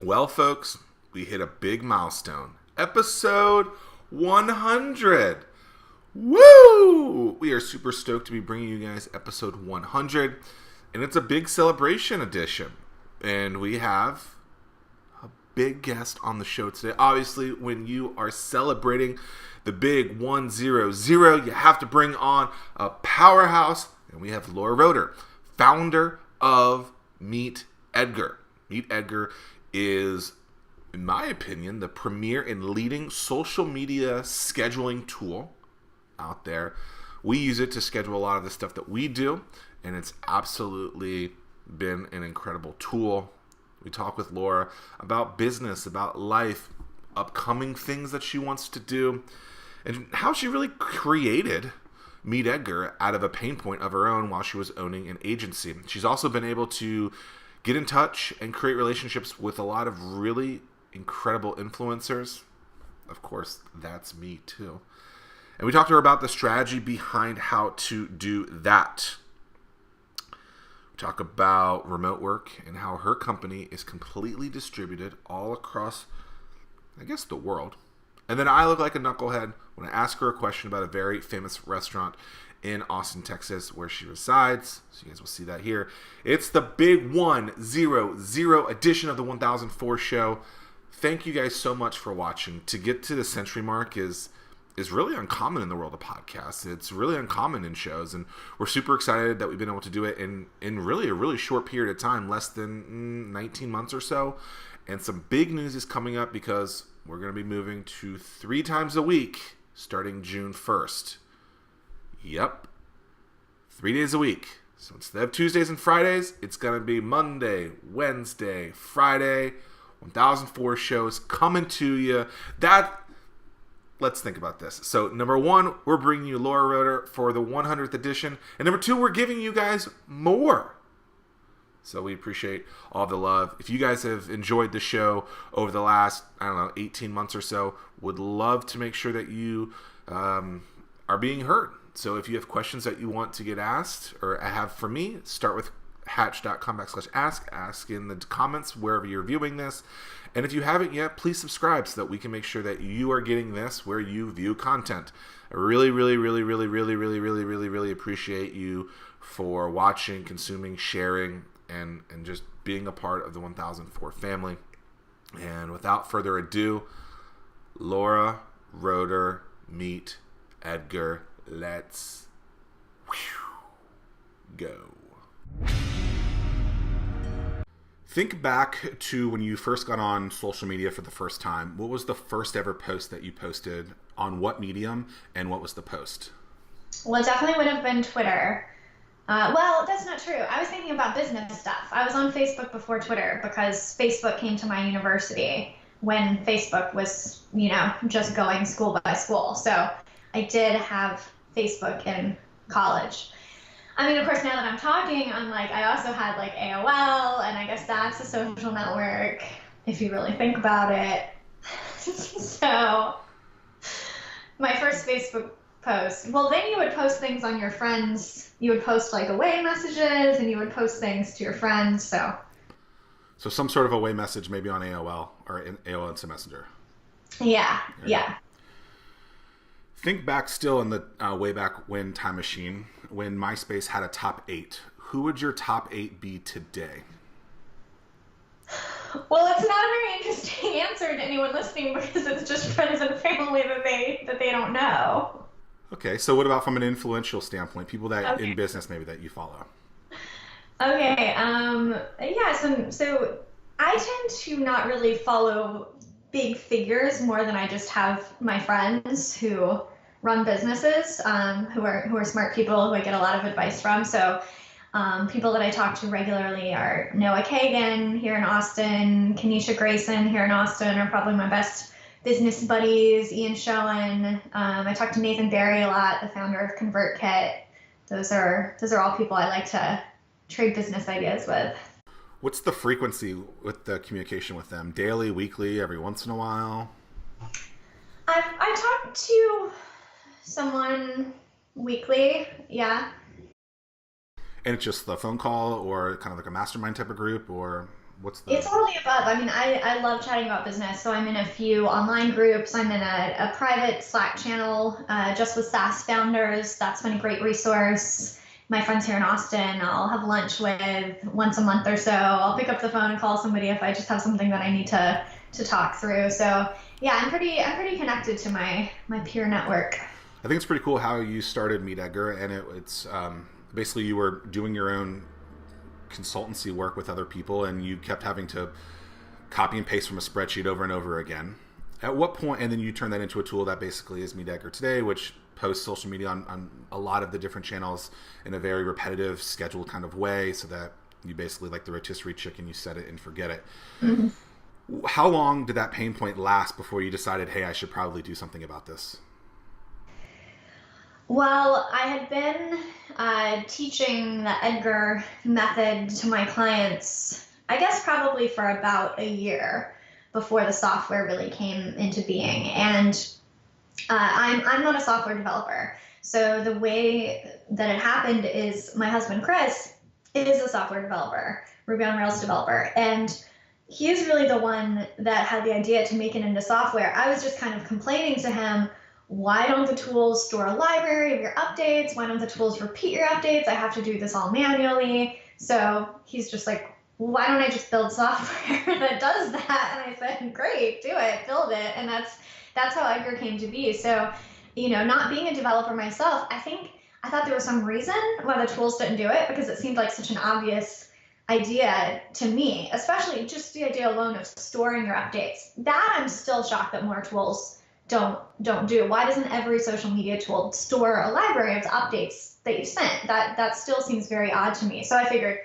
Well, folks, we hit a big milestone. Episode 100. Woo! We are super stoked to be bringing you guys episode 100, and it's a big celebration edition. And we have a big guest on the show today. Obviously, when you are celebrating the big 100, you have to bring on a powerhouse, and we have Roeder, founder of Meet Edgar. Meet Edgar is, in my opinion, the premier and leading social media scheduling tool out there. We use it to schedule a lot of the stuff that we do, and it's absolutely been an incredible tool. We talk with Laura about business, about life, upcoming things that she wants to do, and how she really created Meet Edgar out of a pain point of her own while she was owning an agency. She's also been able to get in touch and create relationships with a lot of really incredible influencers. Of course, that's me too. And we talked to her about the strategy behind how to do that. We talk about remote work and how her company is completely distributed all across, I guess, the world. And then I look like a knucklehead when I ask her a question about a very famous restaurant in Austin, Texas, where she resides. So you guys will see that here. It's the big 100 edition of the 1004 show. Thank you guys so much for watching. To get to the century mark is really uncommon in the world of podcasts. It's really uncommon in shows, and we're super excited that we've been able to do it in really a really short period of time, less than 19 months or so. And some big news is coming up because we're going to be moving to 3 times a week starting June 1st. Yep. 3 days a week. So instead of Tuesdays and Fridays, it's going to be Monday, Wednesday, Friday. 1004 shows coming to you. Let's think about this. So number 1, we're bringing you Roeder for the 100th edition. And number 2, we're giving you guys more. So we appreciate all the love. If you guys have enjoyed the show over the last, 18 months or so, would love to make sure that you are being heard. So if you have questions that you want to get asked or have for me, start with hatch.com/ask. Ask in the comments wherever you're viewing this. And if you haven't yet, please subscribe so that we can make sure that you are getting this where you view content. I really, really, really, really, really, really, really, really, really appreciate you for watching, consuming, sharing, and just being a part of the 1004 family. And without further ado, Laura, Roeder, Meet Edgar. Let's go. Think back to when you first got on social media for the first time. What was the first ever post that you posted, on what medium, and what was the post? Well, it definitely would have been Twitter. Well, that's not true. I was thinking about business stuff. I was on Facebook before Twitter because Facebook came to my university when Facebook was, just going school by school. So I did have Facebook in college. I mean, of course, now that I'm talking, I'm like, I also had like AOL, and I guess that's a social network, if you really think about it. So my first Facebook post, well, then you would post things on your friends. You would post like away messages, and you would post things to your friends. So some sort of away message, maybe on AOL or in AOL Instant Messenger. Yeah. Think back still in the way back when time machine, when MySpace had a top 8. Who would your top 8 be today? Well, it's not a very interesting answer to anyone listening because it's just friends and family that they don't know. Okay, so what about from an influential standpoint? People that in business maybe that you follow. Okay, so I tend to not really follow big figures more than I just have my friends who run businesses, who are smart people who I get a lot of advice from. So people that I talk to regularly are Noah Kagan here in Austin, Kenesha Grayson here in Austin are probably my best business buddies, Ian Schoen. I talk to Nathan Barry a lot, the founder of ConvertKit. Those are all people I like to trade business ideas with. What's the frequency with the communication with them? Daily, weekly, every once in a while? I talk to someone weekly, yeah. And it's just the phone call or kind of like a mastermind type of group, or What's the... It's all the above. I mean, I love chatting about business. So I'm in a few online groups. I'm in a private Slack channel just with SaaS founders. That's been a great resource. My friends here in Austin, I'll have lunch with once a month or so. I'll pick up the phone and call somebody if I just have something that I need to talk through. So yeah, I'm pretty connected to my peer network. I think it's pretty cool how you started Meet Edgar, and it's basically you were doing your own consultancy work with other people, and you kept having to copy and paste from a spreadsheet over and over again. At what point, and then you turn that into a tool that basically is Meet Edgar today, which posts social media on a lot of the different channels in a very repetitive, scheduled kind of way, so that you basically, like the rotisserie chicken, you set it and forget it. Mm-hmm. How long did that pain point last before you decided, hey, I should probably do something about this? Well, I had been teaching the Edgar method to my clients, I guess probably for about a year before the software really came into being. And I'm not a software developer. So the way that it happened is my husband, Chris, is a software developer, Ruby on Rails developer. And he is really the one that had the idea to make it into software. I was just kind of complaining to him, why don't the tools store a library of your updates? Why don't the tools repeat your updates? I have to do this all manually. So he's just like, why don't I just build software that does that? And I said, great, do it, build it. And that's how Edgar came to be. So, not being a developer myself, I thought there was some reason why the tools didn't do it, because it seemed like such an obvious idea to me, especially just the idea alone of storing your updates. That I'm still shocked that more tools don't do. Why doesn't every social media tool store a library of updates that you sent? That still seems very odd to me. So I figured,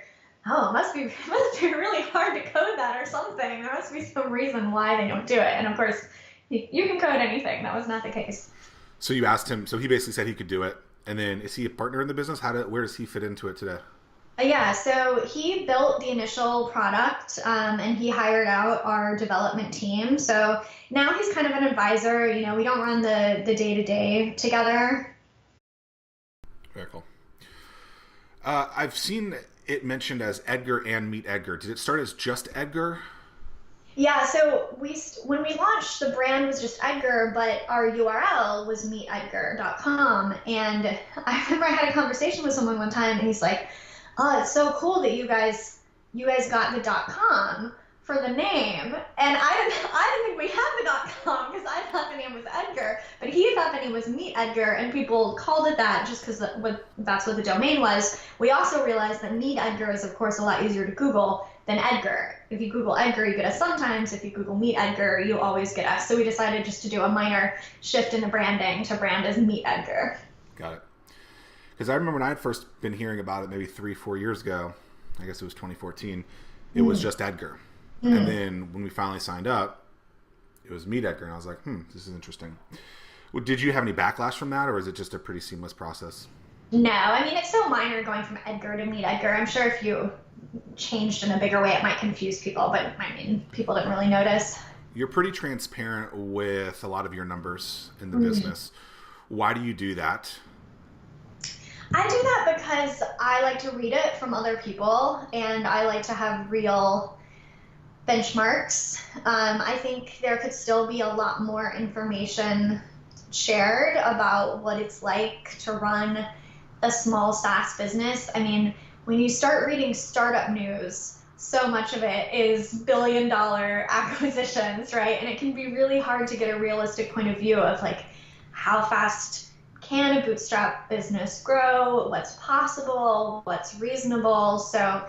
it must be really hard to code that or something. There must be some reason why they don't do it. And of course, you can code anything. That was not the case. So you asked him. So he basically said he could do it. And then, is he a partner in the business? Where does he fit into it today? Yeah, so he built the initial product, and he hired out our development team. So now he's kind of an advisor. We don't run the day-to-day together. Very cool. I've seen it mentioned as Edgar and Meet Edgar. Did it start as just Edgar? Yeah, so when we launched, the brand was just Edgar, but our URL was meetedgar.com. And I remember I had a conversation with someone one time, and he's like, oh, it's so cool that you guys got the .com for the name. And I didn't think we had the .com because I thought the name was Edgar, but he thought the name was Meet Edgar, and people called it that just because that's what the domain was. We also realized that Meet Edgar is, of course, a lot easier to Google than Edgar. If you Google Edgar, you get us sometimes. If you Google Meet Edgar, you always get us. So we decided just to do a minor shift in the branding to brand as Meet Edgar. Got it. Because I remember when I had first been hearing about it maybe 3-4 years ago, I guess it was 2014, it was just Edgar. And then when we finally signed up, it was Meet Edgar. And I was like, this is interesting. Well, did you have any backlash from that, or is it just a pretty seamless process? No, I mean, it's so minor going from Edgar to Meet Edgar. I'm sure if you changed in a bigger way, it might confuse people, but I mean, people didn't really notice. You're pretty transparent with a lot of your numbers in the business. Why do you do that? I do that because I like to read it from other people, and I like to have real benchmarks. I think there could still be a lot more information shared about what it's like to run a small SaaS business. I mean, when you start reading startup news, so much of it is billion-dollar acquisitions, right? And it can be really hard to get a realistic point of view of like how fast can a bootstrap business grow, what's possible, what's reasonable. So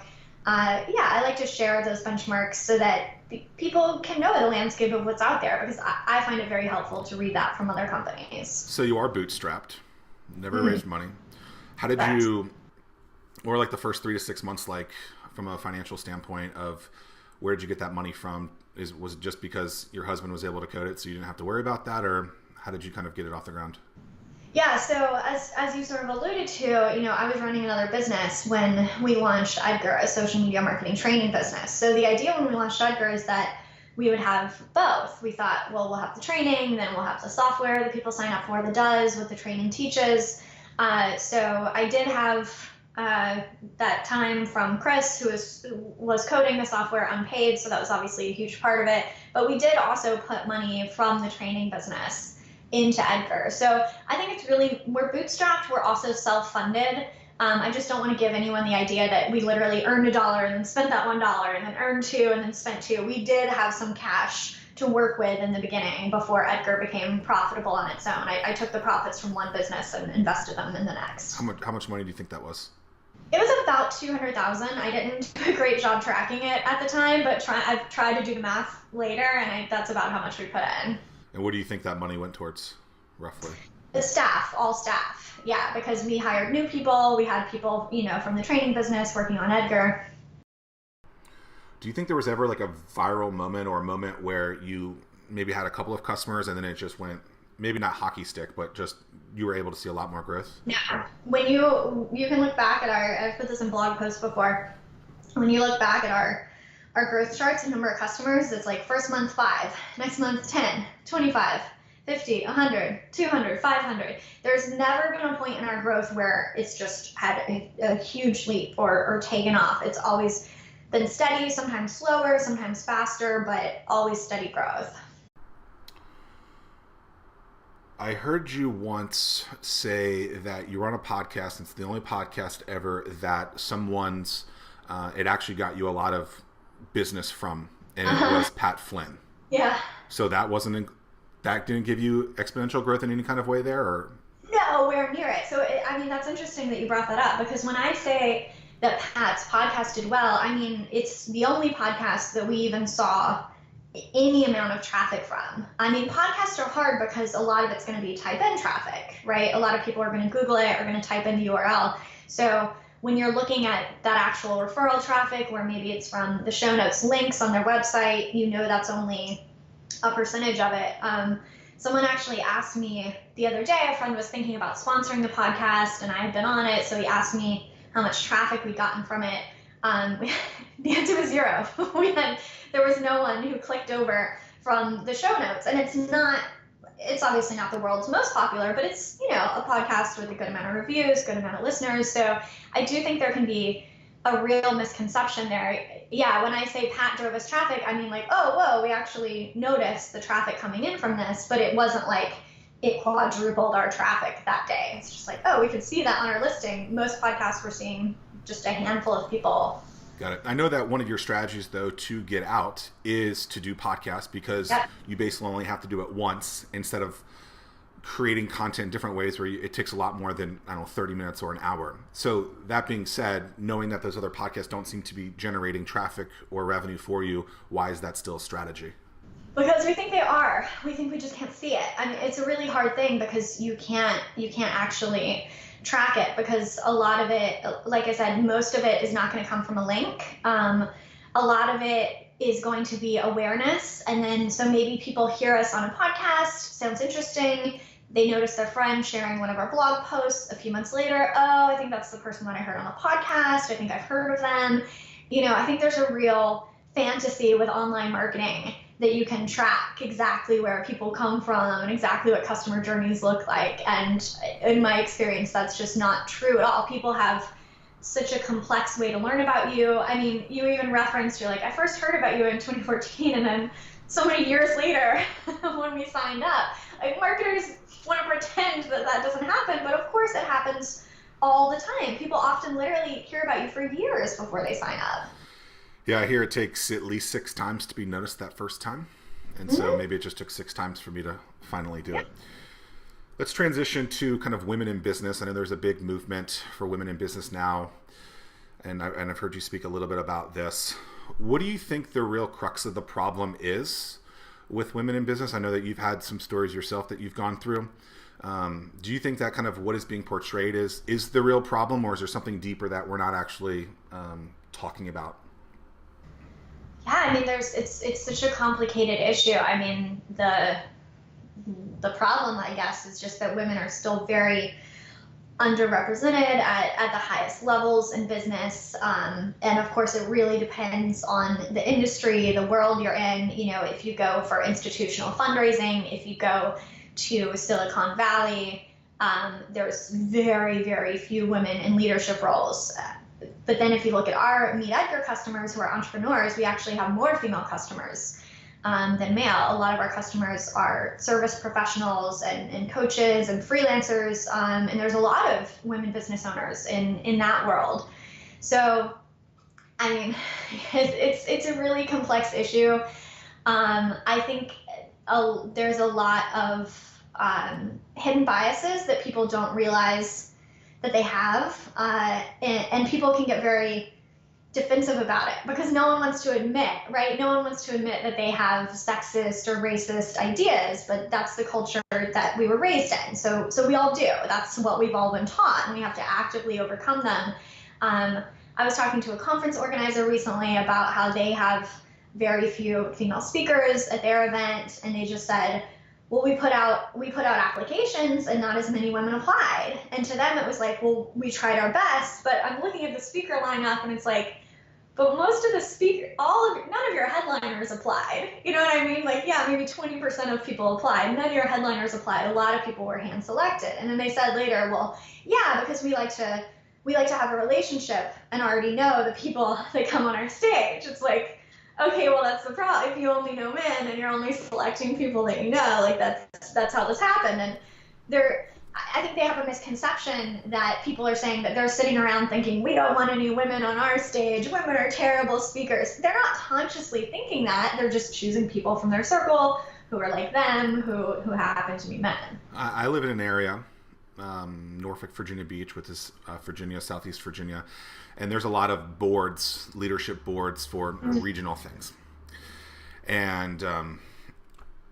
I like to share those benchmarks so that people can know the landscape of what's out there, because I find it very helpful to read that from other companies. So you are bootstrapped, never raised money. How did you, or like the first 3 to 6 months, like from a financial standpoint of where did you get that money from? Was it just because your husband was able to code it so you didn't have to worry about that, or how did you kind of get it off the ground? Yeah, so as you sort of alluded to, I was running another business when we launched Edgar, a social media marketing training business. So the idea when we launched Edgar is that we would have both. We thought, well, we'll have the training, then we'll have the software that people sign up for that does what the training teaches. So I did have that time from Chris, who was coding the software unpaid, so that was obviously a huge part of it. But we did also put money from the training business into Edgar. So I think it's really, we're bootstrapped, we're also self-funded. I just don't want to give anyone the idea that we literally earned $1 and then spent that $1 and then earned $2 and then spent $2. We did have some cash to work with in the beginning before Edgar became profitable on its own. I took the profits from one business and invested them in the next. How much money do you think that was? It was about 200,000. I didn't do a great job tracking it at the time, but I've tried to do the math later, and that's about how much we put in. And what do you think that money went towards, roughly? The staff, all staff. Yeah, because we hired new people. We had people, from the training business working on Edgar. Do you think there was ever like a viral moment or a moment where you maybe had a couple of customers and then it just went, maybe not hockey stick, but just you were able to see a lot more growth? No. When you can look back at I've put this in blog posts before, when you look back at our growth charts and number of customers, it's like first month 5, next month 10, 25, 50, 100, 200, 500. There's never been a point in our growth where it's just had a huge leap or taken off. It's always been steady, sometimes slower, sometimes faster, but always steady growth. I heard you once say that you were on a podcast, and it's the only podcast ever that someone's, it actually got you a lot of business from, and it was Pat Flynn. Yeah. So that didn't give you exponential growth in any kind of way there, or? Nowhere near it. So, that's interesting that you brought that up, because when I say that Pat's podcast did well, it's the only podcast that we even saw any amount of traffic from. Podcasts are hard because a lot of it's going to be type-in traffic, right? A lot of people are going to Google it or going to type in the URL. So when you're looking at that actual referral traffic, where maybe it's from the show notes links on their website, that's only a percentage of it. Someone actually asked me the other day, a friend was thinking about sponsoring the podcast, and I had been on it, so he asked me how much traffic we'd gotten from it. The answer was 0. There was no one who clicked over from the show notes, and it's obviously not the world's most popular, but it's, a podcast with a good amount of reviews, good amount of listeners. So I do think there can be a real misconception there. Yeah, when I say Pat drove us traffic, oh, whoa, we actually noticed the traffic coming in from this, but it wasn't like it quadrupled our traffic that day. It's just like, oh, we could see that on our listing. Most podcasts we're seeing just a handful of people. Got it. I know that one of your strategies, though, to get out is to do podcasts, because you basically only have to do it once instead of creating content in different ways where it takes a lot more than, 30 minutes or an hour. So that being said, knowing that those other podcasts don't seem to be generating traffic or revenue for you, why is that still a strategy? Because we think they are. We think we just can't see it. It's a really hard thing because you can't actually track it, because a lot of it, like I said, most of it is not going to come from a link. A lot of it is going to be awareness. And then, so maybe people hear us on a podcast, sounds interesting. They notice their friend sharing one of our blog posts. A few months later, oh, I think that's the person that I heard on the podcast. I think I've heard of them. I think there's a real fantasy with online marketing that you can track exactly where people come from and exactly what customer journeys look like. And in my experience, that's just not true at all. People have such a complex way to learn about you. You even referenced, you're like, I first heard about you in 2014, and then so many years later when we signed up. Marketers want to pretend that doesn't happen, but of course it happens all the time. People often literally hear about you for years before they sign up. Yeah, I hear it takes at least 6 times to be noticed that first time. And so maybe it just took 6 times for me to finally do it. Let's transition to kind of women in business. I know there's a big movement for women in business now, and I've heard you speak a little bit about this. What do you think the real crux of the problem is with women in business? I know that you've had some stories yourself that you've gone through. Do you think that kind of what is being portrayed is the real problem, or is there something deeper that we're not actually talking about? Yeah, it's such a complicated issue. The problem, I guess, is just that women are still very underrepresented at the highest levels in business. And of course, it really depends on the industry, the world you're in. If you go for institutional fundraising, if you go to Silicon Valley, There's very, very few women in leadership roles. But then if you look at our Meet Edgar customers who are entrepreneurs, we actually have more female customers than male. A lot of our customers are service professionals and coaches and freelancers, and there's a lot of women business owners in that world. So, I mean, it's a really complex issue. I think there's a lot of hidden biases that people don't realize that they have, and people can get very defensive about it because no one wants to admit, right? No one wants to admit that they have sexist or racist ideas, but that's the culture that we were raised in. So we all do. That's what we've all been taught, and we have to actively overcome them. I was talking to a conference organizer recently about how they have very few female speakers at their event, and they just said, well, we put out applications and not as many women applied. And to them it was like, well, we tried our best, but I'm looking at the speaker lineup and it's like, but most of the none of your headliners applied. You know what I mean? Like, yeah, maybe 20% of people applied. None of your headliners applied. A lot of people were hand selected. And then they said later, well, yeah, because we like to have a relationship and already know the people that come on our stage. It's like, okay, well, that's the problem. If you only know men and you're only selecting people that you know, like that's how this happened. And I think they have a misconception that people are saying that they're sitting around thinking, we don't want any women on our stage. Women are terrible speakers. They're not consciously thinking that. They're just choosing people from their circle who are like them, who happen to be men. I live in an area, Norfolk, Virginia Beach, which is Virginia, Southeast Virginia. And there's a lot of boards, leadership boards for regional things. And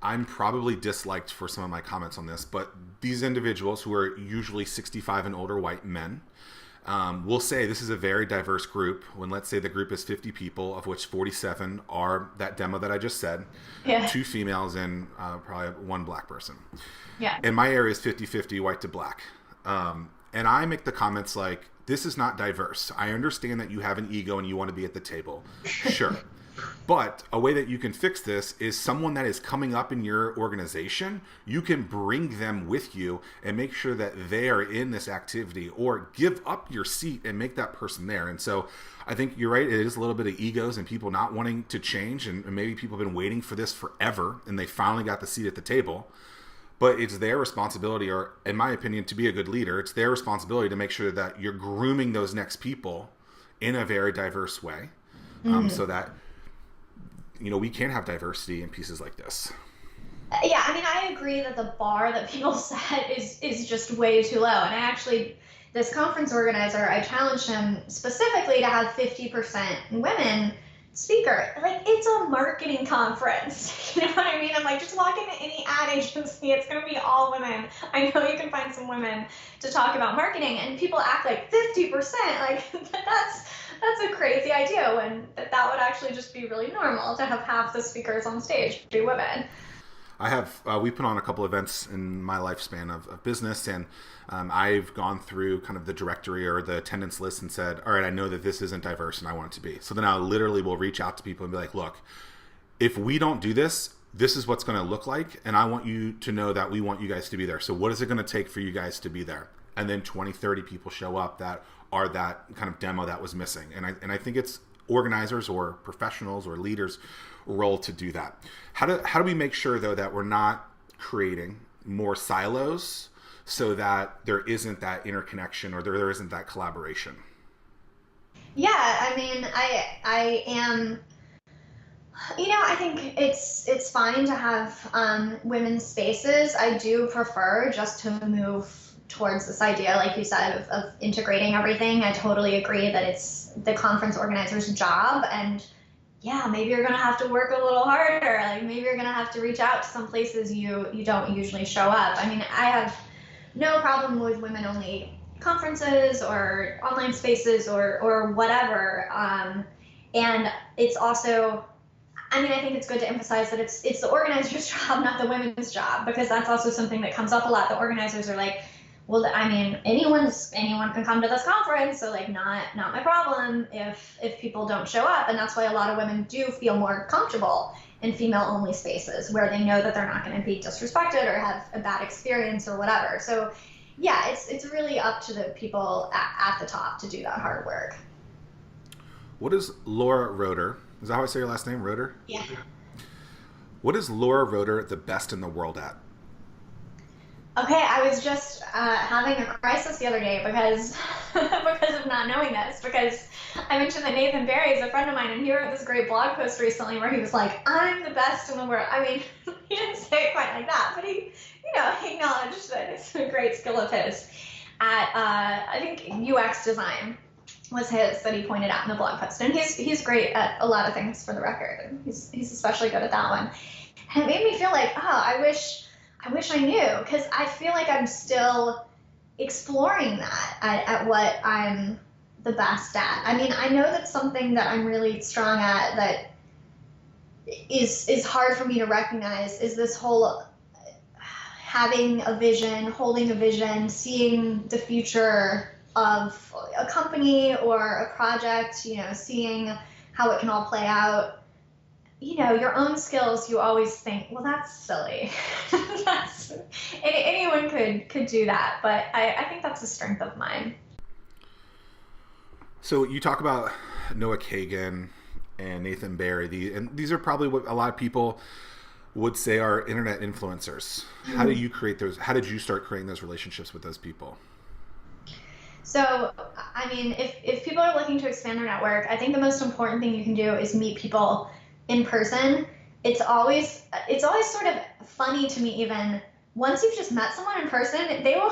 I'm probably disliked for some of my comments on this, but these individuals who are usually 65 and older white men will say this is a very diverse group when, let's say, the group is 50 people, of which 47 are that demo that I just said, 2 females and probably 1 black person. Yeah. And my area is 50-50 white to black. And I make the comments like, this is not diverse. I understand that you have an ego and you want to be at the table. Sure. But a way that you can fix this is someone that is coming up in your organization, you can bring them with you and make sure that they are in this activity, or give up your seat and make that person there. And so I think you're right. It is a little bit of egos and people not wanting to change. And maybe people have been waiting for this forever and they finally got the seat at the table. But it's their responsibility, or in my opinion, to be a good leader, it's their responsibility to make sure that you're grooming those next people in a very diverse way, so that, you know, we can have diversity in pieces like this. Yeah, I mean, I agree that the bar that people set is just way too low. And this conference organizer, I challenged him specifically to have 50% women speaker. Like, it's a marketing conference. You know what I mean? I'm like, just walk into any ad agency, it's going to be all women. I know you can find some women to talk about marketing, and people act like 50%. Like, that's a crazy idea when that would actually just be really normal to have half the speakers on stage be women. I have, we put on a couple events in my lifespan of business, and I've gone through kind of the directory or the attendance list and said, all right, I know that this isn't diverse and I want it to be. So then I literally will reach out to people and be like, look, if we don't do this, this is what's going to look like. And I want you to know that we want you guys to be there. So what is it going to take for you guys to be there? And then 20, 30 people show up that are that kind of demo that was missing. And I think it's organizers or professionals or leaders' role to do that. How do we make sure, though, that we're not creating more silos so that there isn't that interconnection or there isn't that collaboration? Yeah, I mean, I am, you know, I think it's fine to have women's spaces. I do prefer just to move towards this idea, like you said, of integrating everything. I totally agree that it's the conference organizer's job, and yeah, maybe you're gonna have to work a little harder. Like, maybe you're gonna have to reach out to some places you don't usually show up. I mean, I have no problem with women-only conferences or online spaces or whatever. And it's also, I mean, I think it's good to emphasize that it's the organizer's job, not the women's job, because that's also something that comes up a lot. The organizers are like, well, I mean, anyone can come to this conference, so like not my problem if people don't show up. And that's why a lot of women do feel more comfortable in female-only spaces where they know that they're not going to be disrespected or have a bad experience or whatever. So yeah, it's really up to the people at the top to do that hard work. What is Laura Roeder? Is that how I say your last name, Roeder? Yeah. What is Laura Roeder the best in the world at? Okay, I was just having a crisis the other day because because of not knowing this. Because I mentioned that Nathan Barry is a friend of mine, and he wrote this great blog post recently where he was like, "I'm the best in the world." I mean, he didn't say it quite like that, but he acknowledged that it's a great skill of his at I think UX design was his that he pointed out in the blog post, and he's great at a lot of things for the record. He's especially good at that one, and it made me feel like, oh, I wish I knew, because I feel like I'm still exploring that at what I'm the best at. I mean, I know that's something that I'm really strong at that is hard for me to recognize is this whole having a vision, holding a vision, seeing the future of a company or a project, seeing how it can all play out. Your own skills, you always think, well, that's silly. Anyone could do that, but I think that's a strength of mine. So you talk about Noah Kagan and Nathan Barry, and these are probably what a lot of people would say are internet influencers. How do you create those? How did you start creating those relationships with those people? So, I mean, if people are looking to expand their network, I think the most important thing you can do is meet people in person. It's always sort of funny to me, even once you've just met someone in person, they will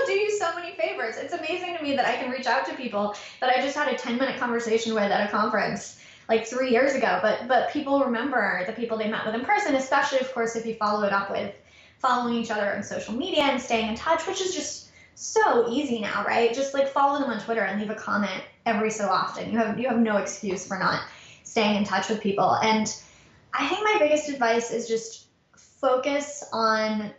do you so many favors. It's amazing to me that I can reach out to people that I just had a 10-minute conversation with at a conference like 3 years ago, but people remember the people they met with in person, especially, of course, if you follow it up with following each other on social media and staying in touch, which is just so easy now, right? Just like follow them on Twitter and leave a comment every so often. You have no excuse for not staying in touch with people. And I think my biggest advice is just focus on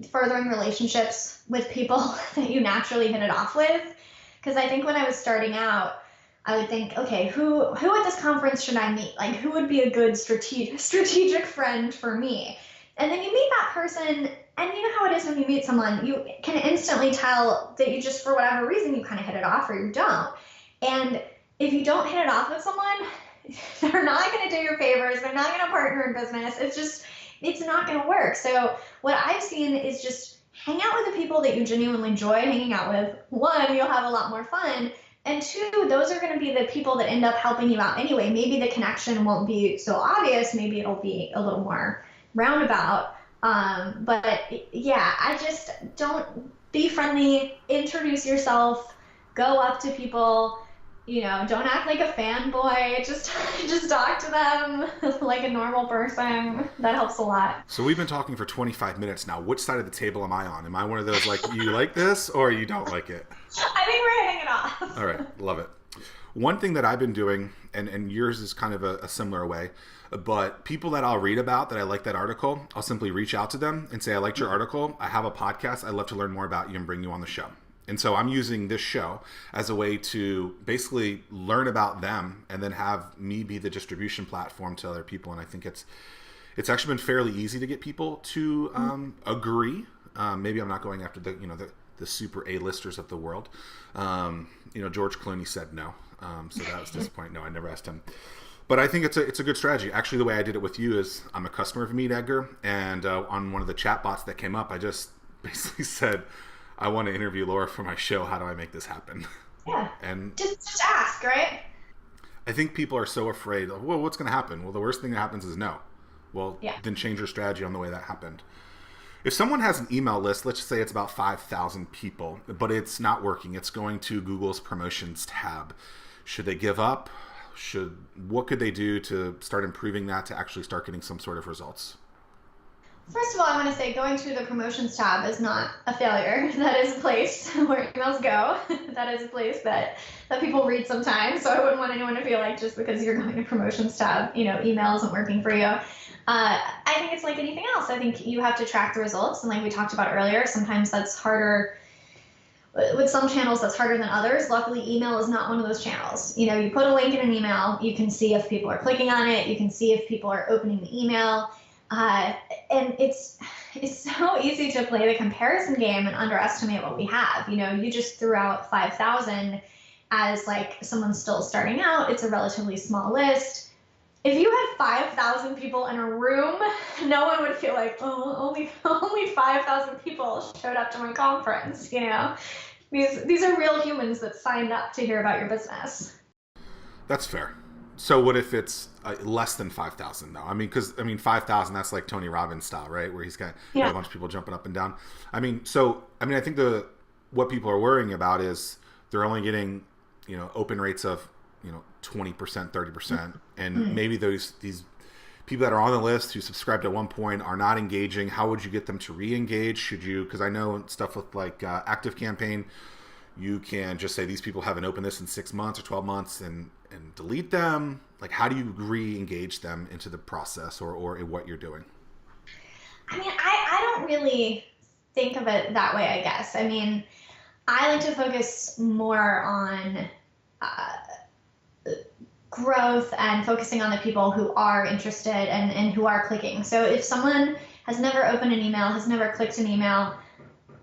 furthering relationships with people that you naturally hit it off with. Because I think when I was starting out, I would think, okay, who at this conference should I meet? Like, who would be a good strategic friend for me? And then you meet that person, and you know how it is when you meet someone, you can instantly tell that you just, for whatever reason, you kind of hit it off or you don't. And if you don't hit it off with someone, they're not going to do your favors. They're not going to partner in business. It's not going to work. So what I've seen is just hang out with the people that you genuinely enjoy hanging out with. One, you'll have a lot more fun. And two, those are going to be the people that end up helping you out anyway. Maybe the connection won't be so obvious. Maybe it'll be a little more roundabout. But yeah, I just don't be friendly, introduce yourself, go up to people, don't act like a fanboy, just talk to them like a normal person. That helps a lot. So we've been talking for 25 minutes now. Which side of the table am I on? Am I one of those like, you like this or you don't like it? I think we're hitting it off. All right. Love it. One thing that I've been doing, and yours is kind of a similar way, but people that I'll read about that I like that article, I'll simply reach out to them and say, I liked your article. I have a podcast. I'd love to learn more about you and bring you on the show. And so I'm using this show as a way to basically learn about them and then have me be the distribution platform to other people. And I think it's actually been fairly easy to get people to agree. Maybe I'm not going after the super A-listers of the world. George Clooney said no. So that was disappointing. No, I never asked him. But I think it's a good strategy. Actually, the way I did it with you is I'm a customer of Meet Edgar. And on one of the chat bots that came up, I just basically said, I want to interview Laura for my show. How do I make this happen? Yeah. And just ask, right? I think people are so afraid of, well, what's going to happen? Well, the worst thing that happens is no. Well, then change your strategy on the way that happened. If someone has an email list, let's just say it's about 5,000 people, but it's not working. It's going to Google's promotions tab. Should they give up? What could they do to start improving that to actually start getting some sort of results? First of all, I want to say going to the promotions tab is not a failure. That is a place where emails go. That is a place that people read sometimes. So I wouldn't want anyone to feel like just because you're going to promotions tab, email isn't working for you. I think it's like anything else. I think you have to track the results. And like we talked about earlier, sometimes that's harder. With some channels, that's harder than others. Luckily, email is not one of those channels. You put a link in an email, you can see if people are clicking on it. You can see if people are opening the email. Uh, and it's so easy to play the comparison game and underestimate what we have. You know, you just threw out 5,000 as like someone still starting out. It's a relatively small list. If you had 5,000 people in a room, no one would feel like, oh, only 5,000 people showed up to my conference. You know, these are real humans that signed up to hear about your business. That's fair. So what if it's less than 5,000 though? I mean, because 5,000, that's like Tony Robbins style, right? Where he's got a bunch of people jumping up and down. I mean, I think what people are worrying about is they're only getting, open rates of 20%, 30%, and maybe these people that are on the list who subscribed at one point are not engaging. How would you get them to re-engage? Should you? Because I know stuff with like Active Campaign, you can just say these people haven't opened this in 6 months or 12 months and delete them. Like, how do you re-engage them into the process or in what you're doing? I mean, I don't really think of it that way, I guess. I mean, I like to focus more on growth and focusing on the people who are interested and who are clicking. So if someone has never opened an email, has never clicked an email,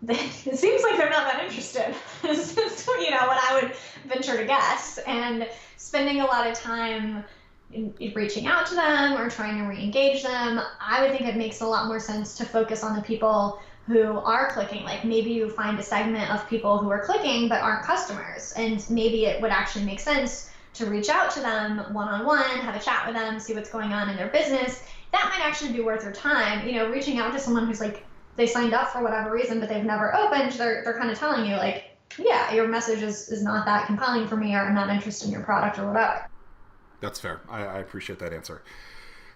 it seems like they're not that interested. This is, what I would venture to guess. And spending a lot of time in reaching out to them or trying to re-engage them, I would think it makes a lot more sense to focus on the people who are clicking. Like maybe you find a segment of people who are clicking but aren't customers, and maybe it would actually make sense to reach out to them one-on-one, have a chat with them, see what's going on in their business. That might actually be worth your time. Reaching out to someone who's like, they signed up for whatever reason, but they've never opened, they're kind of telling you like, yeah, your message is not that compelling for me, or I'm not interested in your product or whatever. That's fair. I appreciate that answer.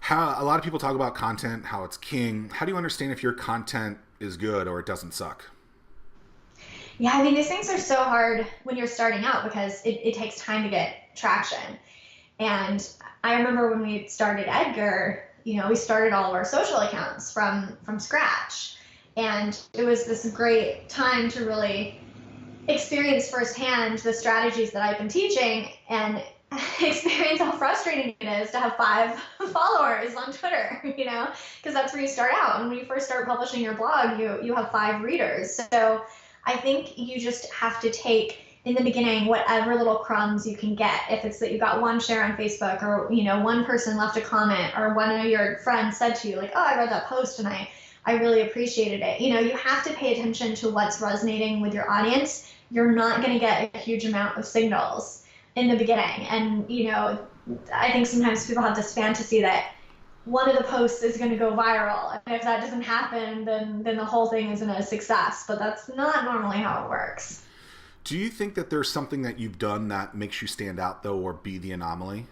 How a lot of people talk about content, how it's king. How do you understand if your content is good or it doesn't suck? Yeah, I mean, these things are so hard when you're starting out because it takes time to get traction. And I remember when we started Edgar, we started all of our social accounts from scratch. And it was this great time to really experience firsthand the strategies that I've been teaching and experience how frustrating it is to have 5 followers on Twitter, because that's where you start out. And when you first start publishing your blog, you have 5 readers. So I think you just have to take, in the beginning, whatever little crumbs you can get. If it's that you got 1 share on Facebook, or one person left a comment, or one of your friends said to you like, oh, I read that post and I really appreciated it. You have to pay attention to what's resonating with your audience. You're not going to get a huge amount of signals in the beginning. And I think sometimes people have this fantasy that one of the posts is going to go viral, and if that doesn't happen, then the whole thing isn't a success. But that's not normally how it works. Do you think that there's something that you've done that makes you stand out, though, or be the anomaly?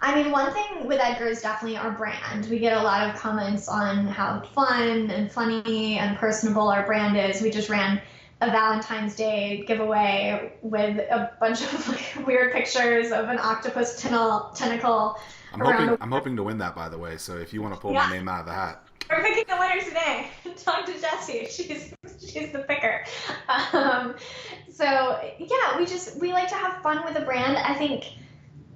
I mean, one thing with Edgar is definitely our brand. We get a lot of comments on how fun and funny and personable our brand is. We just ran a Valentine's Day giveaway with a bunch of like weird pictures of an octopus tentacle. I'm hoping to win that, by the way. So if you want to pull my name out of the hat. We're picking the winner today. Talk to Jessie. She's the picker. So yeah, we like to have fun with the brand. I think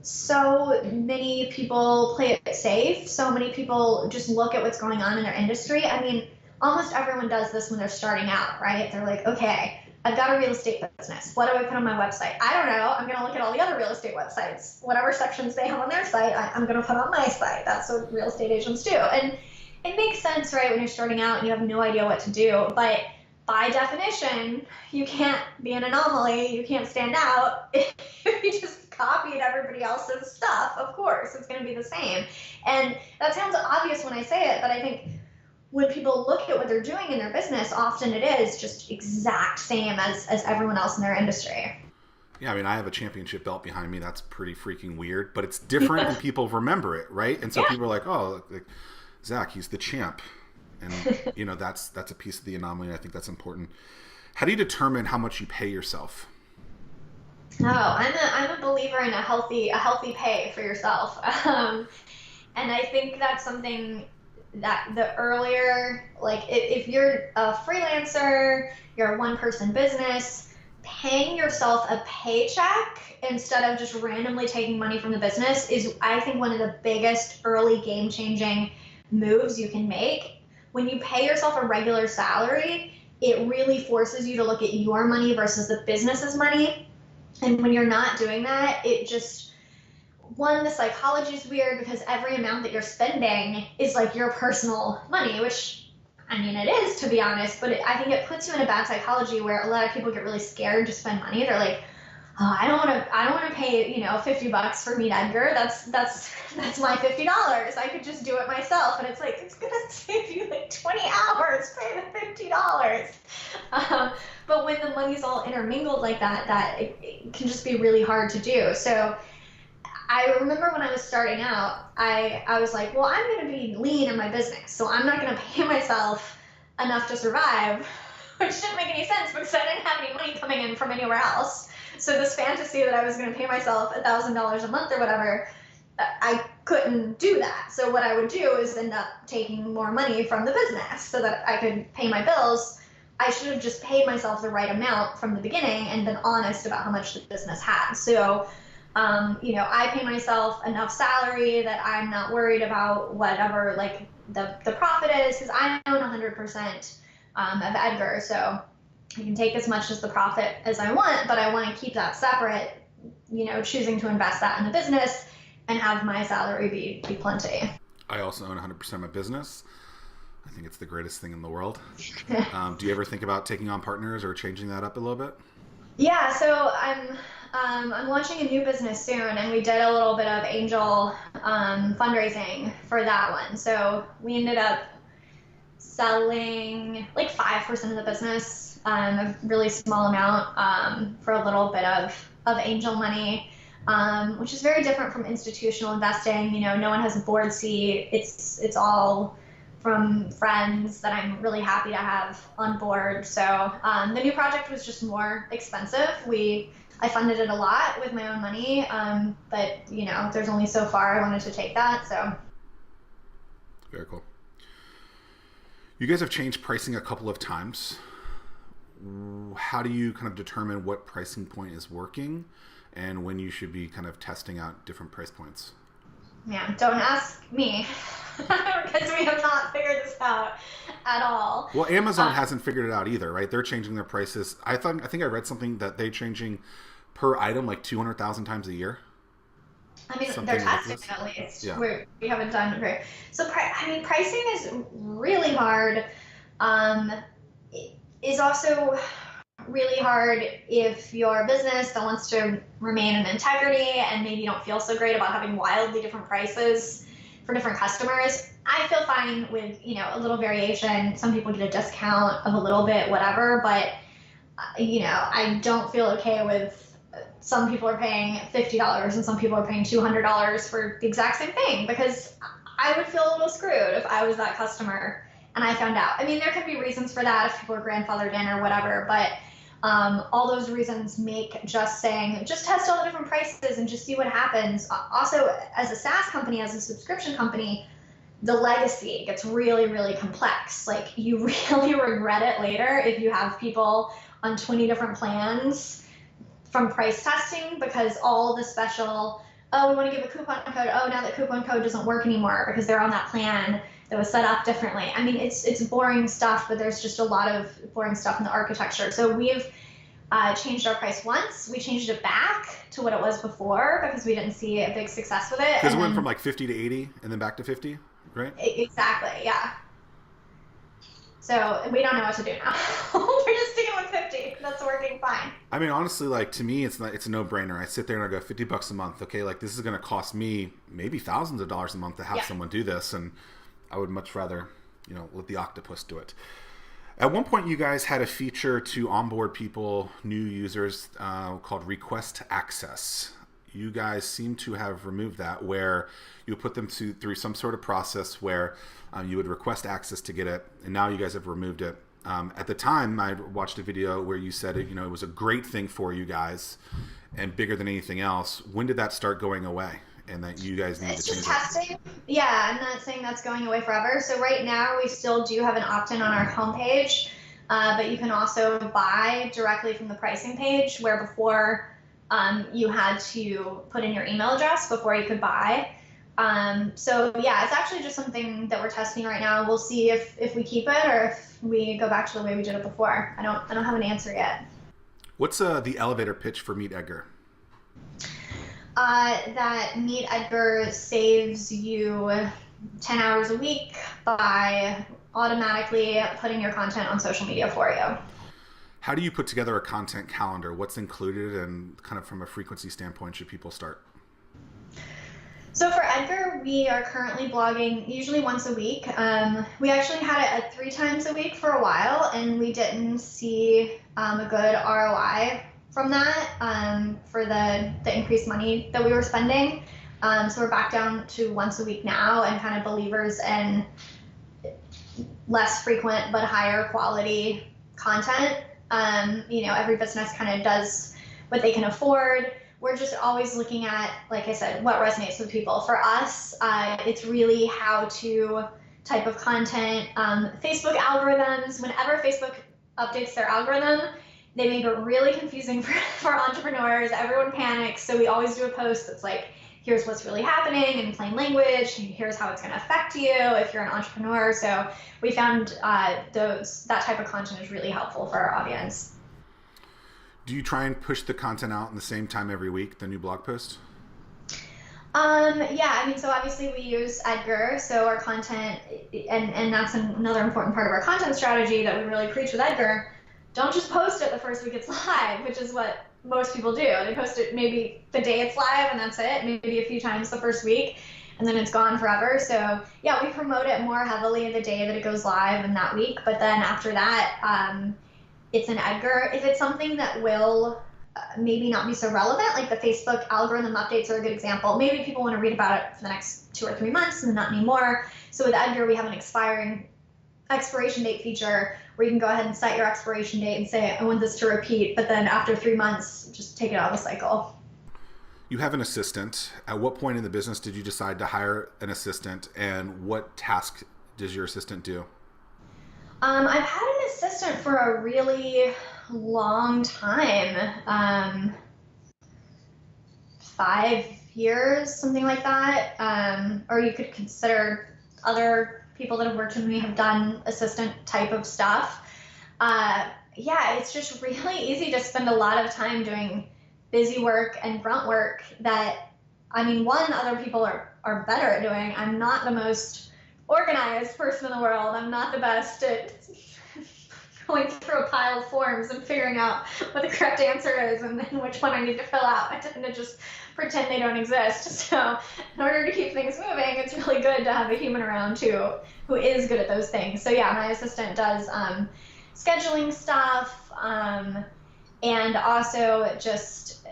so many people play it safe. So many people just look at what's going on in their industry. I mean, almost everyone does this when they're starting out, right? They're like, okay, I've got a real estate business. What do I put on my website? I don't know. I'm going to look at all the other real estate websites. Whatever sections they have on their site, I'm going to put on my site. That's what real estate agents do. And it makes sense, right, when you're starting out and you have no idea what to do. But by definition, you can't be an anomaly. You can't stand out. If you just copied everybody else's stuff, of course, it's going to be the same. And that sounds obvious when I say it, but I think when people look at what they're doing in their business, often it is just exact same as everyone else in their industry. Yeah, I mean, I have a championship belt behind me. That's pretty freaking weird, but it's different and people remember it, right? And so people are like, oh, like, Zack, he's the champ. And, that's a piece of the anomaly. I think that's important. How do you determine how much you pay yourself? Oh, I'm a believer in a healthy pay for yourself. And I think that's something that the earlier, like if you're a freelancer, you're a one-person business, paying yourself a paycheck instead of just randomly taking money from the business is, I think, one of the biggest early game-changing moves you can make. When you pay yourself a regular salary, it really forces you to look at your money versus the business's money. And when you're not doing that, it just, one, the psychology is weird because every amount that you're spending is like your personal money, which, I mean, it is, to be honest, but I think it puts you in a bad psychology where a lot of people get really scared to spend money. They're like, oh, I don't want to pay, $50 for Meet Edgar. That's my $50. I could just do it myself. And it's like, it's going to save you like 20 hours, pay the $50. But when the money's all intermingled like that, it can just be really hard to do. So I remember when I was starting out, I was like, well, I'm going to be lean in my business. So I'm not going to pay myself enough to survive, which didn't make any sense because I didn't have any money coming in from anywhere else. So this fantasy that I was going to pay myself $1,000 a month or whatever, I couldn't do that. So what I would do is end up taking more money from the business so that I could pay my bills. I should have just paid myself the right amount from the beginning and been honest about how much the business had. So, I pay myself enough salary that I'm not worried about whatever like the profit is, because I own 100% of Edgar. So I can take as much as the profit as I want, but I want to keep that separate, choosing to invest that in the business and have my salary be plenty. I also own 100% of my business. I think it's the greatest thing in the world. Do you ever think about taking on partners or changing that up a little bit? Yeah, so I'm launching a new business soon, and we did a little bit of angel fundraising for that one. So we ended up selling like 5% of the business, a really small amount for a little bit of angel money, which is very different from institutional investing. No one has a board seat. It's all from friends that I'm really happy to have on board. So the new project was just more expensive. I funded it a lot with my own money, but there's only so far I wanted to take that. So very cool. You guys have changed pricing a couple of times. How do you kind of determine what pricing point is working and when you should be kind of testing out different price points? Yeah, don't ask me because we have not figured this out at all. Well, Amazon hasn't figured it out either, right? They're changing their prices. I think I read something that they're changing per item like 200,000 times a year. I mean, they're testing it at least. Yeah. We haven't done it very. So, pricing is really hard. Is also really hard if your business that wants to remain in integrity and maybe you don't feel so great about having wildly different prices for different customers. I feel fine with, a little variation. Some people get a discount of a little bit, whatever, but, I don't feel okay with some people are paying $50 and some people are paying $200 for the exact same thing, because I would feel a little screwed if I was that customer and I found out. I mean, there could be reasons for that if people are grandfathered in or whatever, but all those reasons make just test all the different prices and just see what happens. Also, as a SaaS company, as a subscription company, the legacy gets really, really complex. Like, you really regret it later if you have people on 20 different plans from price testing, because all the special, we want to give a coupon code, now that coupon code doesn't work anymore because they're on that plan that was set up differently. I mean, it's boring stuff, but there's just a lot of boring stuff in the architecture. So we've changed our price once. We changed it back to what it was before because we didn't see a big success with it. Because it went from like 50 to 80 and then back to 50, right? Exactly, yeah. So we don't know what to do now. We're just sticking with 50. That's working fine. I mean, honestly, like, to me, it's a no-brainer. I sit there and I go, $50 a month. Okay, like, this is going to cost me maybe thousands of dollars a month to have someone do this, and I would much rather, let the octopus do it. At one point, you guys had a feature to onboard people, new users, called Request Access. You guys seem to have removed that, where you put them through some sort of process where you would request access to get it, and now you guys have removed it. At the time, I watched a video where you said it was a great thing for you guys and bigger than anything else. When did that start going away? And that you guys need to change it? Testing. Yeah, I'm not saying that's going away forever. So right now we still do have an opt-in on our homepage, but you can also buy directly from the pricing page, where before you had to put in your email address before you could buy. So yeah, it's actually just something that we're testing right now. We'll see if we keep it or if we go back to the way we did it before. I don't have an answer yet. What's the elevator pitch for Meet Edgar? That Meet Edgar saves you 10 hours a week by automatically putting your content on social media for you. How do you put together a content calendar? What's included, and kind of from a frequency standpoint should people start? So for Edgar, we are currently blogging usually once a week. We actually had it at 3 times a week for a while, and we didn't see a good ROI from that for the increased money that we were spending. So we're back down to once a week now, and kind of believers in less frequent but higher quality content. Every business kind of does what they can afford. We're just always looking at, like I said, what resonates with people. For us, it's really how-to type of content. Facebook algorithms, whenever Facebook updates their algorithm, they make it really confusing for entrepreneurs. Everyone panics, so we always do a post that's like, here's what's really happening in plain language, here's how it's going to affect you if you're an entrepreneur. So we found that type of content is really helpful for our audience. Do you try and push the content out in the same time every week, the new blog post? So obviously we use Edgar, so our content, and that's another important part of our content strategy that we really preach with Edgar. Don't just post it the first week it's live, which is what most people do. They post it maybe the day it's live and that's it, maybe a few times the first week, and then it's gone forever. So yeah, we promote it more heavily the day that it goes live in that week, but then after that, it's an Edgar. If it's something that will maybe not be so relevant, like the Facebook algorithm updates are a good example. Maybe people want to read about it for the next 2 or 3 months and then not anymore. So with Edgar, we have an expiration date feature where you can go ahead and set your expiration date and say, I want this to repeat, but then after 3 months, just take it out of the cycle. You have an assistant. At what point in the business did you decide to hire an assistant, and what task does your assistant do? I've had an assistant for a really long time, 5 years, something like that. Or you could consider other people that have worked with me have done assistant type of stuff. It's just really easy to spend a lot of time doing busy work and grunt work that, other people are better at doing. I'm not the most organized person in the world. I'm not the best at going through a pile of forms and figuring out what the correct answer is and then which one I need to fill out. I tend to just pretend they don't exist. So in order to keep things moving, it's really good to have a human around who is good at those things. So yeah, my assistant does scheduling stuff, and also just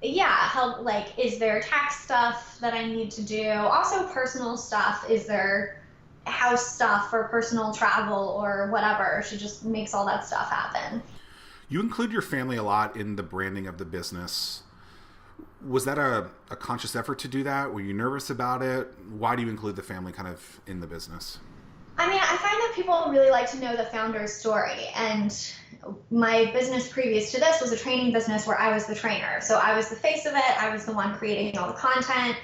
help, like, is there tax stuff that I need to do? Also personal stuff. Is there house stuff or personal travel or whatever? She just makes all that stuff happen. You include your family a lot in the branding of the business. Was that a conscious effort to do that? Were you nervous about it? Why do you include the family kind of in the business? I find that people really like to know the founder's story, and my business previous to this was a training business where I was the trainer. So I was the face of it. I was the one creating all the content.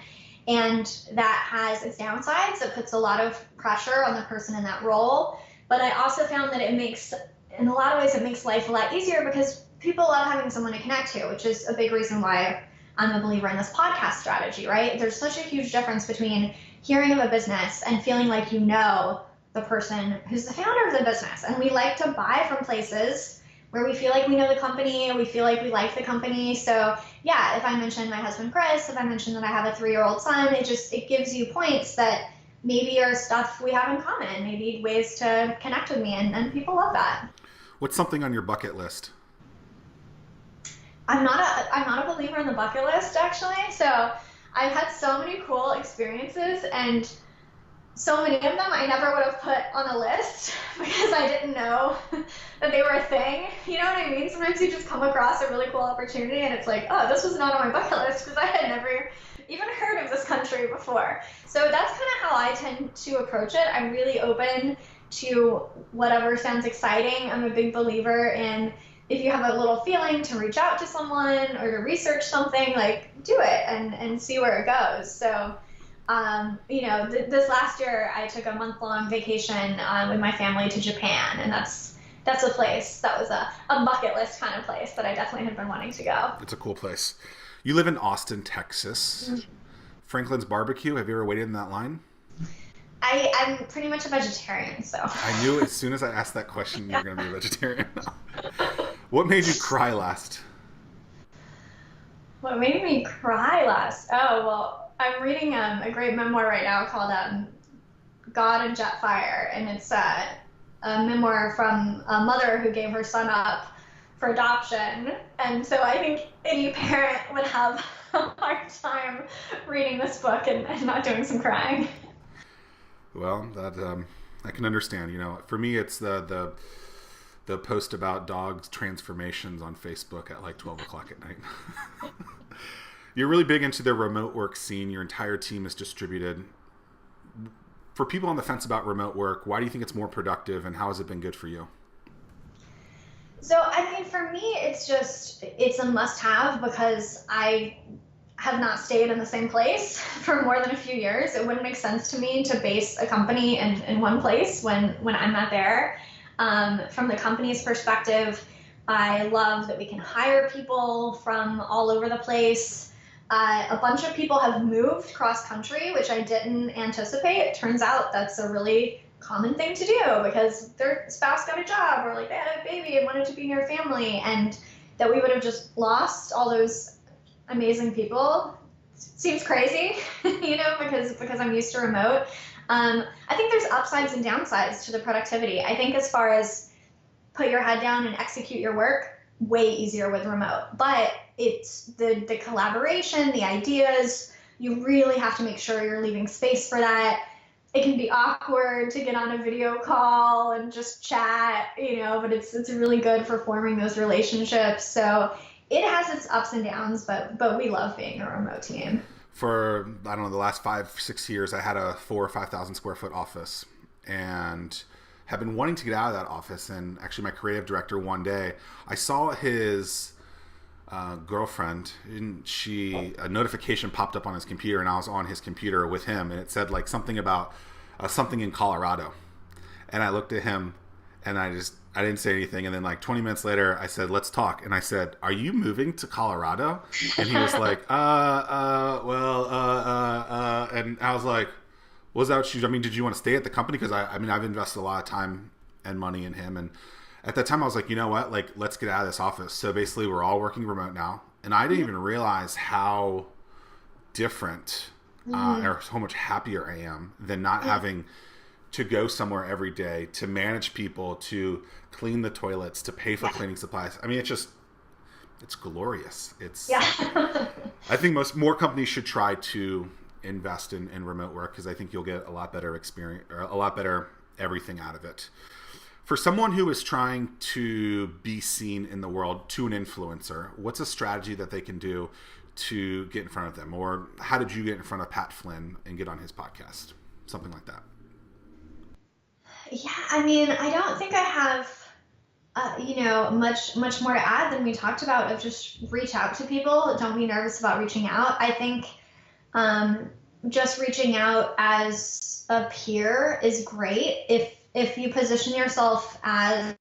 And that has its downsides. It puts a lot of pressure on the person in that role. But I also found that in a lot of ways, it makes life a lot easier because people love having someone to connect to, which is a big reason why I'm a believer in this podcast strategy, right? There's such a huge difference between hearing of a business and feeling like you know the person who's the founder of the business. And we like to buy from places where we feel like we know the company, and we feel like we like the company. So yeah, if I mention my husband Chris, if I mention that I have a 3-year-old son, it gives you points that maybe are stuff we have in common, maybe ways to connect with me, and people love that. What's something on your bucket list? I'm not a believer in the bucket list, actually. So I've had so many cool experiences, and so many of them I never would have put on a list because I didn't know that they were a thing. You know what I mean? Sometimes you just come across a really cool opportunity and it's like, oh, this was not on my bucket list because I had never even heard of this country before. So that's kind of how I tend to approach it. I'm really open to whatever sounds exciting. I'm a big believer in, if you have a little feeling to reach out to someone or to research something, like, do it and see where it goes. So This last year I took a month-long vacation with my family to Japan, and that's a place that was a bucket list kind of place that I definitely had been wanting to go. It's a cool place. You live in Austin, Texas. Franklin's Barbecue. Have you ever waited in that line? I'm pretty much a vegetarian, so. I knew as soon as I asked that question you were going to be a vegetarian. What made you cry last? What made me cry last? Oh, well, I'm reading a great memoir right now called God and Jetfire, and it's a memoir from a mother who gave her son up for adoption. And so I think any parent would have a hard time reading this book and not doing some crying. Well, that I can understand. For me, it's the post about dogs' transformations on Facebook at like 12 o'clock at night. You're really big into the remote work scene. Your entire team is distributed. For people on the fence about remote work, why do you think it's more productive, and how has it been good for you? So, I mean, for me, it's a must-have because I have not stayed in the same place for more than a few years. It wouldn't make sense to me to base a company in one place when I'm not there. From the company's perspective, I love that we can hire people from all over the place. A bunch of people have moved cross-country, which I didn't anticipate. It turns out that's a really common thing to do because their spouse got a job or like they had a baby and wanted to be near family, and that we would have just lost all those amazing people seems crazy, because I'm used to remote. I think there's upsides and downsides to the productivity. I think as far as put your head down and execute your work, way easier with remote. But it's the collaboration, the ideas, you really have to make sure you're leaving space for that. It can be awkward to get on a video call and just chat, but it's really good for forming those relationships. So it has its ups and downs, but we love being a remote team. For, I don't know, the last 5-6 years, I had a 4,000 or 5,000 square foot office and have been wanting to get out of that office. And actually my creative director one day, I saw his girlfriend, and a notification popped up on his computer, and I was on his computer with him, and it said like something about something in Colorado. And I looked at him and I didn't say anything. And then like 20 minutes later, I said, let's talk. And I said, are you moving to Colorado? And he was like, and I was like, was that what did you want to stay at the company? Because I've invested a lot of time and money in him. And at that time I was like, you know what, like, let's get out of this office. So basically we're all working remote now. And I didn't even realize how different or how much happier I am than not having to go somewhere every day, to manage people, to clean the toilets, to pay for cleaning supplies. I mean, it's glorious. I think more companies should try to invest in remote work because I think you'll get a lot better experience, or a lot better everything out of it. For someone who is trying to be seen in the world, to an influencer, what's a strategy that they can do to get in front of them? Or how did you get in front of Pat Flynn and get on his podcast? Something like that. Yeah, I mean, I don't think I have, much more to add than we talked about of just reach out to people. Don't be nervous about reaching out. I think just reaching out as a peer is great. If you position yourself as,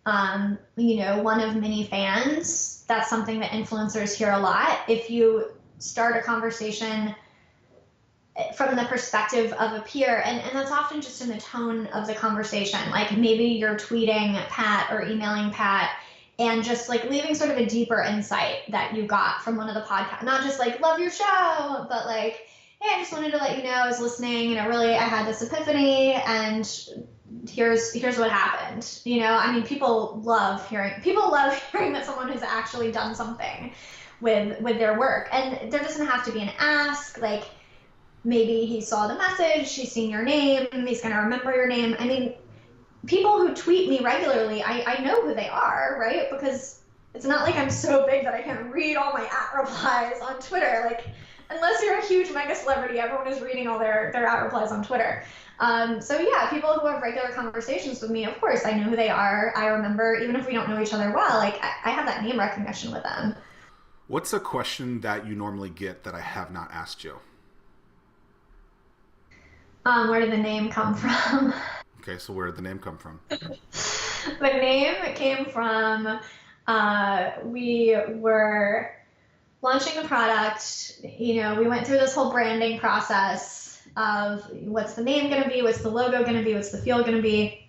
one of many fans, that's something that influencers hear a lot. If you start a conversation from the perspective of a peer, and that's often just in the tone of the conversation. Like maybe you're tweeting Pat or emailing Pat and just like leaving sort of a deeper insight that you got from one of the podcasts. Not just like, love your show, but like, hey, I just wanted to let you know I was listening and I had this epiphany and here's what happened. People love hearing that someone has actually done something with their work. And there doesn't have to be an ask, like, maybe he saw the message, he's seen your name, he's going to remember your name. I mean, people who tweet me regularly, I know who they are, right? Because it's not like I'm so big that I can read all my @replies on Twitter. Like, unless you're a huge mega celebrity, everyone is reading all their @replies on Twitter. So yeah, people who have regular conversations with me, of course, I know who they are. I remember, even if we don't know each other well, like I have that name recognition with them. What's a question that you normally get that I have not asked you? Where did the name come from? Okay, so where did the name come from? The name came from we were launching a product. We went through this whole branding process of what's the name going to be, what's the logo going to be, what's the feel going to be.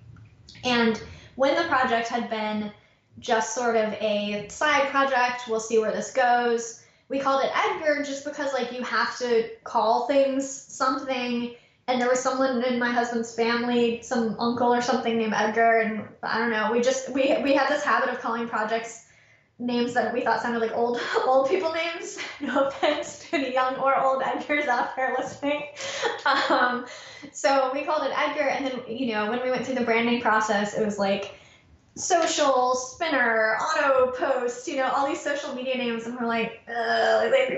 And when the project had been just sort of a side project, we'll see where this goes. We called it Edgar just because like you have to call things something. And there was someone in my husband's family, some uncle or something named Edgar, and I don't know. We had this habit of calling projects names that we thought sounded like old people names. No offense to any young or old Edgars out there listening. Um, so we called it Edgar, and then when we went through the branding process, it was like social, spinner, auto post, all these social media names, and we're like,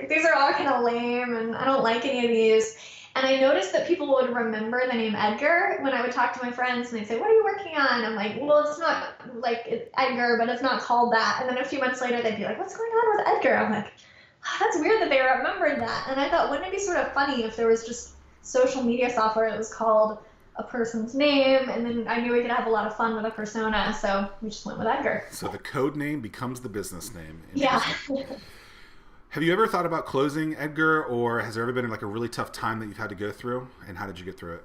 these are all kind of lame, and I don't like any of these. And I noticed that people would remember the name Edgar when I would talk to my friends, and they'd say, "What are you working on?" I'm like, "Well, it's not like it's Edgar, but it's not called that." And then a few months later, they'd be like, "What's going on with Edgar?" I'm like, oh, "That's weird that they remembered that." And I thought, wouldn't it be sort of funny if there was just social media software that was called a person's name, and then I knew we could have a lot of fun with a persona, so we just went with Edgar. So the code name becomes the business name. Yeah. Have you ever thought about closing, Edgar, or has there ever been like a really tough time that you've had to go through, and how did you get through it?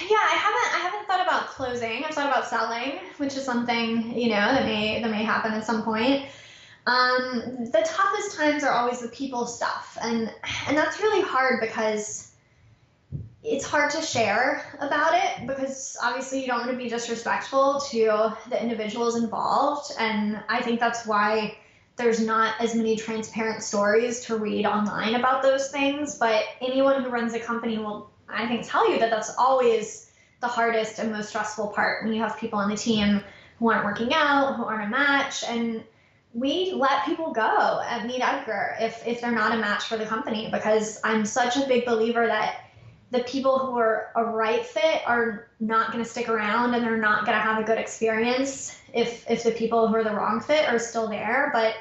Yeah, I haven't thought about closing. I've thought about selling, which is something, that may happen at some point. The toughest times are always the people stuff, and that's really hard because it's hard to share about it because obviously you don't want to be disrespectful to the individuals involved, and I think that's why there's not as many transparent stories to read online about those things. But anyone who runs a company will, I think, tell you that that's always the hardest and most stressful part when you have people on the team who aren't working out, who aren't a match. And we let people go at Meet Edgar if they're not a match for the company, because I'm such a big believer that the people who are a right fit are not going to stick around, and they're not going to have a good experience if the people who are the wrong fit are still there. But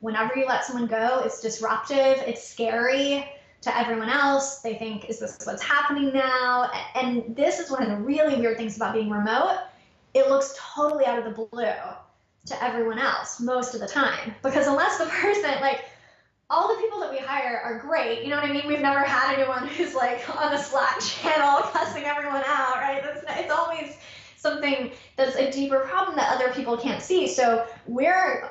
whenever you let someone go, it's disruptive, it's scary to everyone else. They think, is this what's happening now? And this is one of the really weird things about being remote. It looks totally out of the blue to everyone else most of the time, because unless the person, like, all the people that we hire are great. You know what I mean? We've never had anyone who's like on the Slack channel cussing everyone out, right? It's always something that's a deeper problem that other people can't see. So we're,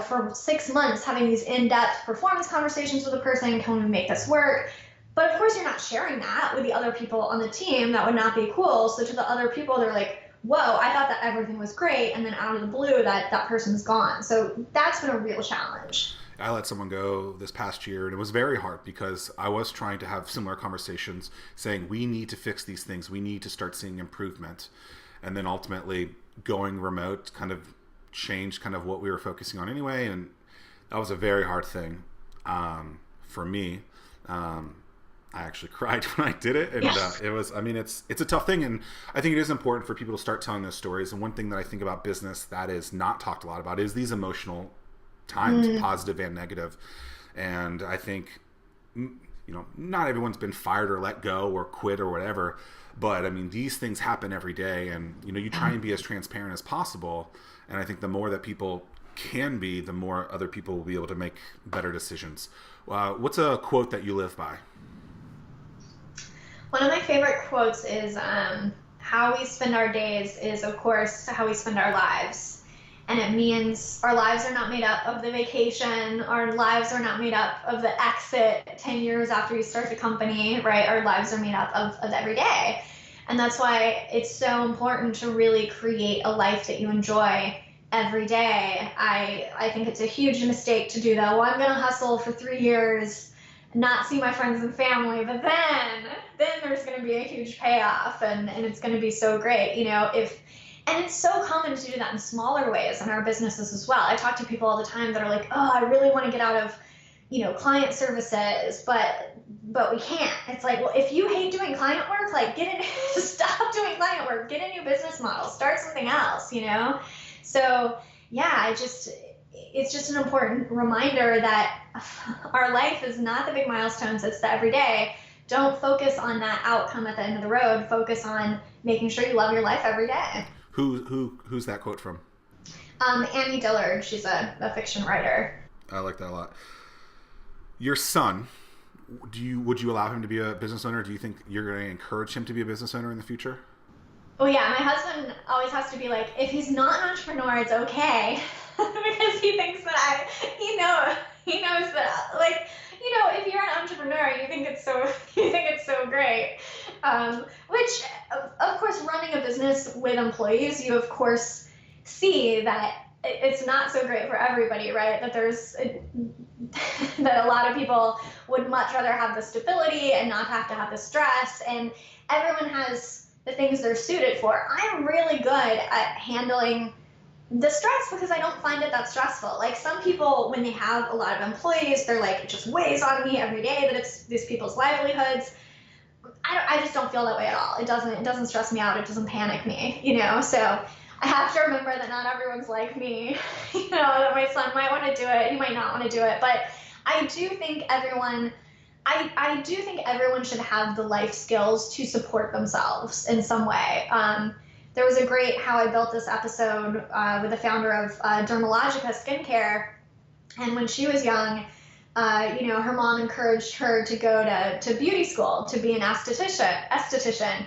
for 6 months having these in-depth performance conversations with a person. Can we make this work? But of course, you're not sharing that with the other people on the team. That would not be cool. So to the other people, they're like, whoa, I thought that everything was great. And then out of the blue, that person's gone. So that's been a real challenge. I let someone go this past year, and it was very hard because I was trying to have similar conversations saying we need to fix these things. We need to start seeing improvement. And then ultimately going remote kind of changed kind of what we were focusing on anyway. And that was a very hard thing for me. I actually cried when I did it. And it was, it's a tough thing. And I think it is important for people to start telling those stories. And one thing that I think about business that is not talked a lot about is these emotional times, positive and negative. And I think, not everyone's been fired or let go or quit or whatever, but these things happen every day, and you try and be as transparent as possible. And I think the more that people can be, the more other people will be able to make better decisions. What's a quote that you live by? One of my favorite quotes is, how we spend our days is, of course, how we spend our lives. And it means our lives are not made up of the vacation. Our lives are not made up of the exit 10 years after you start the company, right? Our lives are made up of every day. And that's why it's so important to really create a life that you enjoy every day. I think it's a huge mistake to do that. Well, I'm going to hustle for 3 years, not see my friends and family, but then there's going to be a huge payoff, and it's going to be so great, And it's so common to do that in smaller ways in our businesses as well. I talk to people all the time that are like, oh, I really want to get out of, client services, but we can't. It's like, well, if you hate doing client work, like stop doing client work, get a new business model, start something else, So yeah, it's just an important reminder that our life is not the big milestones, it's the everyday. don't focus on that outcome at the end of the road. Focus on making sure you love your life every day. Who's that quote from? Annie Dillard, she's a fiction writer. I like that a lot. Your son, would you allow him to be a business owner? Do you think you're going to encourage him to be a business owner in the future? Oh yeah, my husband always has to be like, if he's not an entrepreneur, it's okay, because he thinks that he knows that, like, if you're an entrepreneur, you think it's so great. Which, of course, running a business with employees, you of course see that it's not so great for everybody, right? That that a lot of people would much rather have the stability and not have to have the stress, and everyone has the things they're suited for. I'm really good at handling the stress because I don't find it that stressful. Like some people, when they have a lot of employees, they're like, it just weighs on me every day that it's these people's livelihoods. I just don't feel that way at all. It doesn't stress me out. It doesn't panic me, So I have to remember that not everyone's like me, that my son might want to do it. He might not want to do it. But I do think I do think everyone should have the life skills to support themselves in some way. There was a great How I Built This episode with the founder of Dermalogica Skincare. And when she was young, her mom encouraged her to go to beauty school to be an esthetician,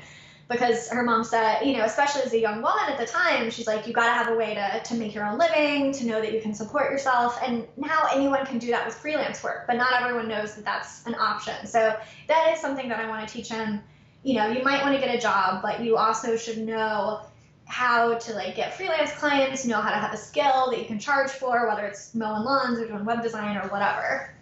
because her mom said, especially as a young woman at the time, she's like, you got to have a way to make your own living, to know that you can support yourself. And now anyone can do that with freelance work, but not everyone knows that that's an option. So that is something that I want to teach him. You might want to get a job, but you also should know how to get freelance clients, know how to have a skill that you can charge for, whether it's mowing lawns or doing web design or whatever.